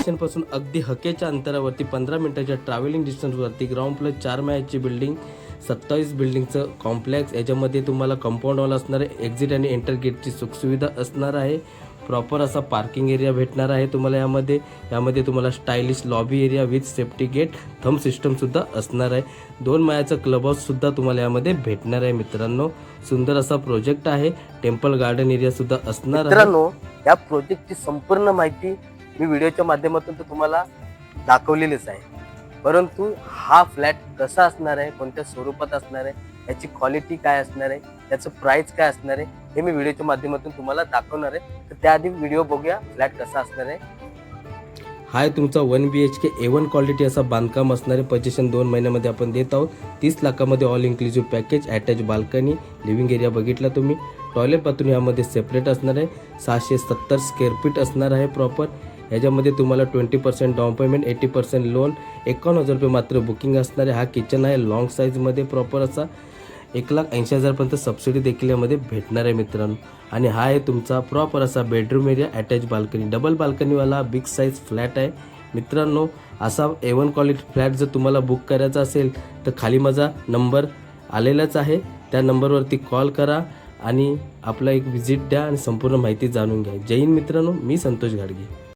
स्टेशनपासून अगदी हकेच्या अंतरावरती 15 मिनिटाच्या ट्रॅव्हलिंग डिस्टन्सवरती ग्राउंड प्लस 4 मजल्याची बिल्डिंग 27 बिल्डिंगचं कॉम्प्लेक्स. याच्यामध्ये तुम्हाला कंपाऊंड वॉल असणार आहे, एक्झिट आणि एंटर गेटची सुखसुविधा असणार आहे, प्रॉपर असा पार्किंग एरिया भेटणार आहे तुम्हाला. यामध्ये तुम्हाला stylish lobby area with safety gate, thumb सिस्टमसुद्धा असणार आहे. 2 माळ्याचं क्लब हाऊससुद्धा तुम्हाला यामध्ये भेटणार आहे मित्रांनो. सुंदर असा प्रोजेक्ट आहे. टेम्पल गार्डन एरियासुद्धा असणार आहे. मित्रांनो, या प्रोजेक्टची संपूर्ण माहिती मी व्हिडिओच्या माध्यमातून तुम्हाला दाखवलेलीच आहे, परंतु हा फ्लॅट कसा असणार आहे, कोणत्या स्वरूपात असणार आहे, याची क्वालिटी काय असणार आहे, त्याचं प्राइस काय असणार आहे, हे मी व्हिडिओच्या माध्यमातून तुम्हाला दाखवणार आहे. तर त्याआधी व्हिडिओ बघूया फ्लॅट कसा असणार आहे. हा आहे तुमचा 1 BHK A1 क्वालिटी असा बांधकाम असणारे. पोझिशन 2 महिन्यामध्ये आपण देत आहोत. 30 लाखामध्ये all inclusive package. Attach balcony, living area बघितला तुम्ही. टॉयलेट बाथरूम यामध्ये सेपरेट असणार आहे. 670 स्क्वेअर फीट असणार आहे प्रॉपर. याच्यामध्ये तुम्हाला 20% डाऊन पेमेंट, 80% लोन, 51,000 रुपये मात्र बुकिंग असणार आहे. हा किचन आहे लॉंग साईजमध्ये प्रॉपर असा. 1,80,000 पर्यंत सबसिडी देखील यामध्ये भेटणार आहे मित्रांनो. आणि हा आहे तुमचा प्रॉपर असा bedroom area, attach balcony, double बाल्कनीवाला बिग साईज फ्लॅट आहे मित्रांनो. असा A1 क्वालिटी फ्लॅट जर तुम्हाला बुक करायचा असेल तर खाली माझा नंबर आलेलाच आहे, त्या नंबरवरती कॉल करा आणि आपला एक व्हिजिट द्या आणि संपूर्ण माहिती जाणून घ्या. जय हिंद मित्रांनो, मी संतोष घाडगे.